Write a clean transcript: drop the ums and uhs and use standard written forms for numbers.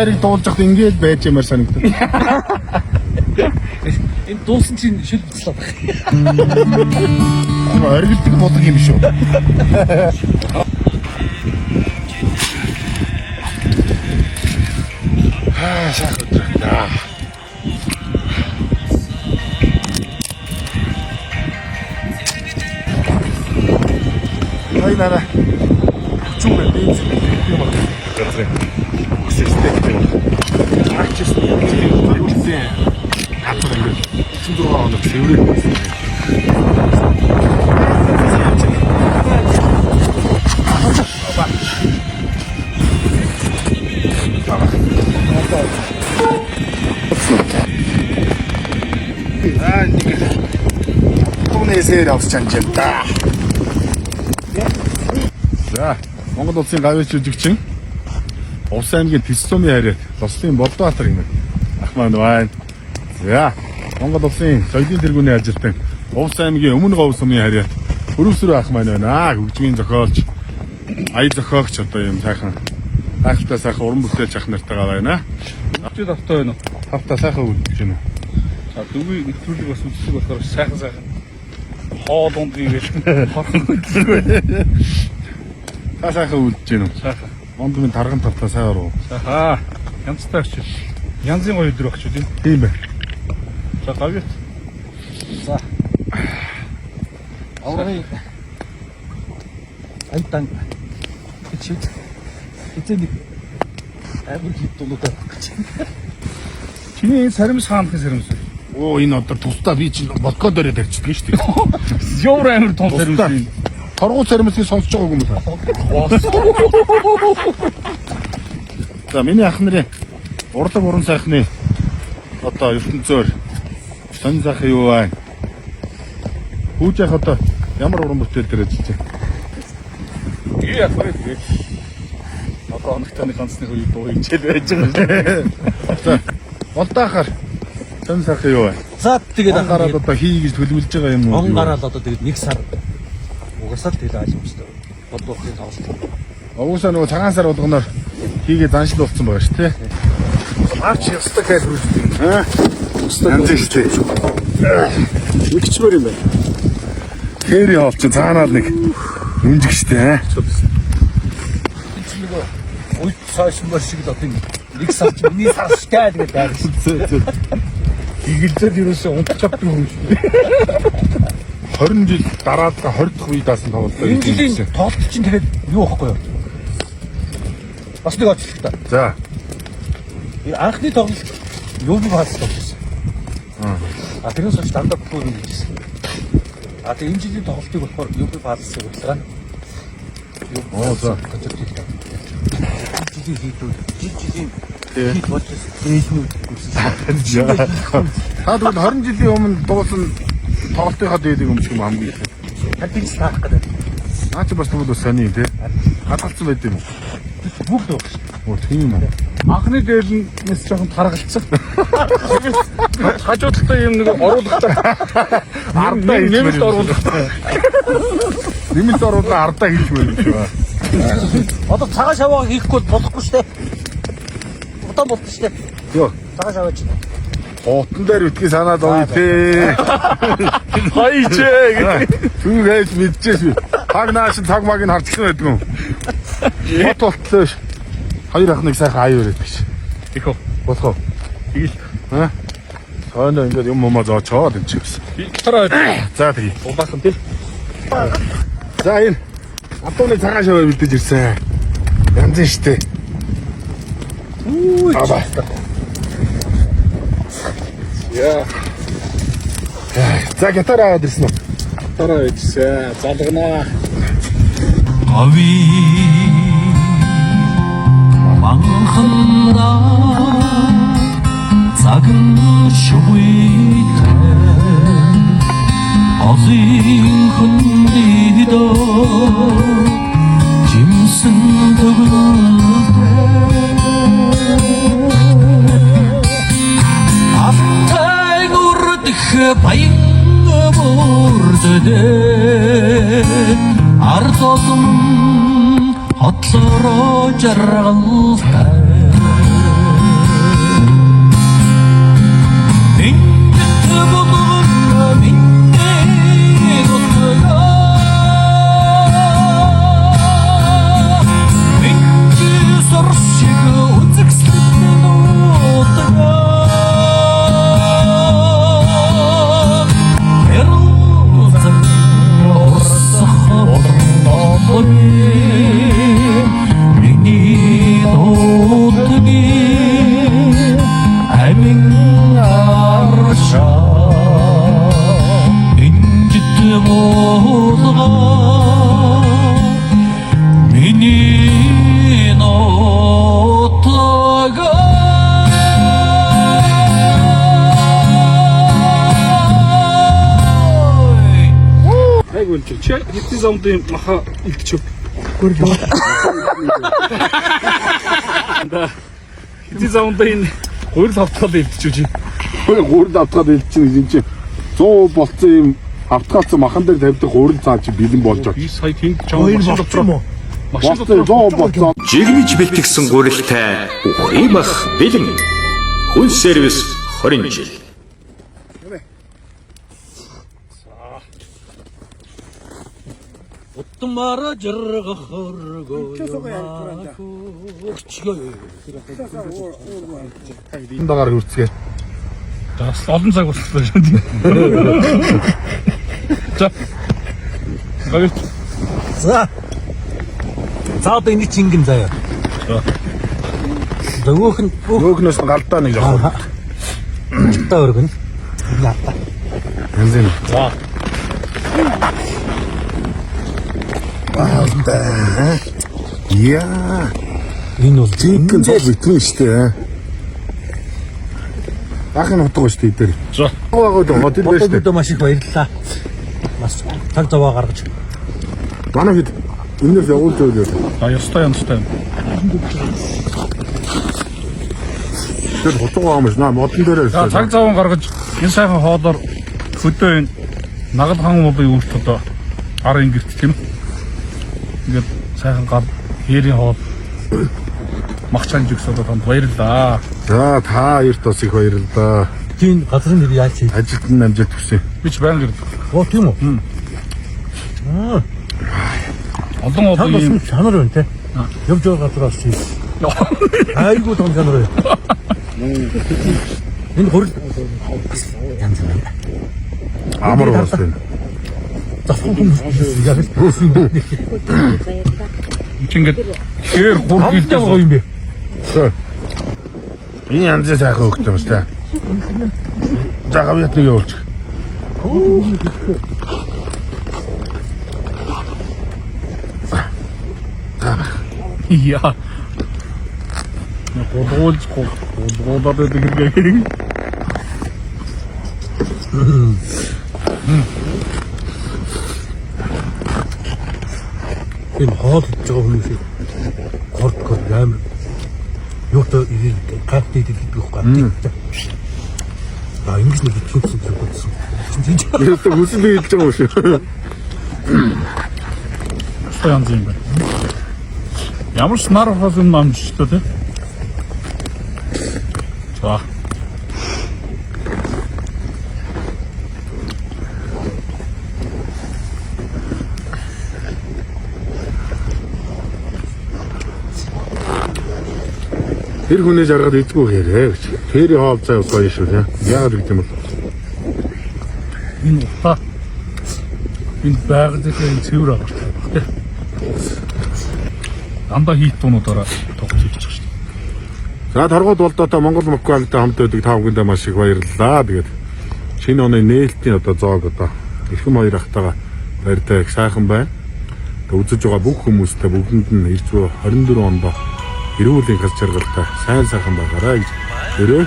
хайрыг дуулж явахд ингээд байж юмар санагдав. Энэ дуусан чинь шил буцлаа. Оргилдаг бодог юм шүү. Шахах өдрөө. Наа. Чүмэ дийс юм байна. Хүсэлтэй юм. Ачис юм. Хатар ингэ. Сүндөрөө оног сэврээ байсан. Тонэсээр авч чанжаа. За, Монгол улсын гавьяач жүжигчин Увс аймгийн Тэсцомын харьяат Лослын Болдбаатар юм. Ах маань байна. За, Монгол улсын соёлын тэргүүний ажилтан Увс аймгийн Өмнө Говь сумын харьяат Өрөвсрөө ах маань байна. Хөгжмийн зохиолч, ая зохиогч одоо юм сайхан хайртай сайхан уран бүтээлч ах нартайгаа байна. Авчид автай байна уу? Хавтаа сайхан үлдэж байна. За дүүгийн нэвтрүүлэг бас үздэг болохоор сайхан хоол ундгийг хорхон үздэг байна. Сайхан үлдэж байна. Сайхан. Ондмын тарган тавтаа сайн оров. Сайхан. Янзтай очив. Янзын гоё өдөр очив тийм. Тийм бай. За гавьяат. За. Аврагын айтан чиг эцэг амир хитулуудаа гэж. Чиний сарим саамхын саримс. Оо энэ одоо тусдаа би чинь бодкоо дээрээ тавьчихдаг шүү дээ. Ёвр амир том саримс юм. Торгуул саримсыг сонсож байгаагүй юм байна. За миний ах нарын урлаг уран сайхны одоо ертөнцөөр сонь сайхан юу байна? Хүүж яах одоо ямар уран бүтээл дээр ажиллаж байна? Яа фред. Одоо оногтойны ганцны хүү дуу хичээл байж байгаа. За болдаахаар сонь сайхан юу байна? За тэгээд гараад одоо хий гэж төлөвлөж байгаа юм уу? он гараад одоо тэгээд 1 сар угасаал тэгээд ойлгомжтой. Бодохын тоглолт. Угсаа нөгөө цагаан сар болгоноор хийгээ заншил болсон байгаа шүү, тий. Аач ястаа гэж үздэг. Аа. Янз шүү, тий. Нэгчмэр юм байна. Хэри хоол чи цаанаад нэг үнжигчтэй, аа. Ой цааш мөр шиг л одоо 1 сар чи миний сар штай тэгээд байр. Игэлзэл ерөөсөө унтчихдаг юм шүү. 20 жил дараад 20 дахь үе даасан тоглолтоо Энэ жилийн тоглолт чинь тэгээд юу ихгүй юу? Бас нэг очлоо та. За. Анхны тоглолт юу баасан тоглосон. Тэрнээс хойш дандаа бүхэн хийжсэн. Тэгээд энэ жилийн тоглолтыг болохоор юу баасан удирдлага. Оо за. Жилийн хийдүүд. Тий. Болчихсон. Ээлнүүд Та тэгвэл 20 жилийн өмнө дуусан тоглолтынхаа дээдэг юм шиг юм хамгийн их. би таах гэдэг. Наа чи бас тэгвэл сони тий. Хадгалсан байд юм уу? Бүгд байгаа шүү. Оо тийм юм уу? Анхны дээлнээс жоохон таргалцсан. Хажуудтай юм нэг оруулахтай. Ардаа нэмэлт оруулахтай. Нэмэлт оруулаа ардаа хийж байна шүү. Одоо цагаан шаваа хийхгүй болохгүй шүү дээ. Удаан болчих шүү дээ. Йоо. Цагаан шаваа чинь. Хотон дээр үтгий санаад ой тий. Хайчээ гэх. Түг хайж мэдчихээс би. Хаг нааш цаг маг нь харчихсан байдаг юм. Хот болтлоо ш. Хоёр ах нэг сайхан аюу өрөөд биш. Их үү. Болох уу? Тэгэл. Аа. Сойно ингээд юм маа зоочоод юм чи гэсэн. Би гитараа За тэгье. улаасан тэл. За энэ Атууны цагаан шаваа бэлдэж ирсэн. Янз нь штэ. Үу. Аба. Яа. За гитар аваад ирсэн үү? Гитараа ичсэн. Залгнаа. Ави манханда цагын шуйтай азин хүндидо жимсэн төгөлтэй автай гурдх баян бүрдээ ардолон хотлороо жаргалтай Чи хэдийн замдын маха илтчив. Хэдийн замдын энэ гурил хавтгал илтчив чи. Гурил автгаад илтчихсэн юм чи 100 болцсон юм автгаалсан махан дээр тавьдаг гурил цаа чи бэлэн болж байгаа. Би сая тэнд жоо машин дотроо. Машин Болцсон 100 болцсон. Жигмиж бэлтгэсэн гурилтай ухрымах бэлэн хүн сервис 20 жил. Утмара жаргахаргоо Эндагаар хөрцгээ. бас олон цаг болчихлоо шүү дээ. За. Гавь. За. За одоо энэ чингэн заяа. Өөхнөөс галдаа нэг явах. Та өргөн. Ята. Бензин. За. Яа. Энэ бол Чингэн цог битэн штэ. Ахын утга штэ дээр. За. Гоо тэр байж штэ. одоо маш их баярлалаа. Маш цаг зав гаргаж. Манай хэд өнөөс явуулж байлаа. А ёстой. Тэр хотгоо амш наа модон дээр. За цаг заван гаргаж энэ сайхан хоолоор хөдөө энэ нагал хан модын үрт одоо ар ингэрт тийм. Ингээд сайхан гал хээрийн хоол махчаан жигс одоо танд баярлаа. За та хоёрт бас их баярлалаа. Тийм газрын нэр яаж чи? Ажилд нь амжилт хүсье. Би ч баян ирдэг. Оо тийм үү? Олон одоо Бас ийм чанар байна те. Явж байгаа газраас чи. Айгуу том чанар байна. Энэ хурл янз бүр. Амар уус байна. Яг л ингээд хээр хамт хургилдээ яваа юм бэ? Энэ янз сайхан өгч юм штэ. За гавьяат нэг явуулчих. яа. Гудуулаад байдаг хэрэг. Энэ хоол хийж байгаа хүмүүс горд амар. Юутай ирээд гавт идэх гэх юм. А ингэж нэг хийчихсэн юм болсон. Яста хүсэл хийж байгаа юм шиг. Что янз юм бэ? Ямар ч нар хас юм амжчихлаа тий. За. Тэр хүнээ жаргал идэггүй хэрэг гэж. Тэрийн хоол цай гоё шүү тий. Яагаад гэдэг юм бол Энэ утаа энэ байгалийн цэвэр агаар тий. Дандаа хийт дуунуудаараа тоглож хийчих шүү дээ. За торгууд болдоо Монгол Моккалтай хамт байдаг та бүхэндээ маш их баярлалаа. Тэгээд шинэ оны нээлтийн одоо зоог одоо эрхэм хоёр ахтайгаа баяртай их сайхан байна. Тэгээд үзэж байгаа бүх хүмүүстээ бүгдэнд нь ирж буй 24 онд эрүүл энх хас жаргалтай сайн сайхан байгаарай гэж өрөө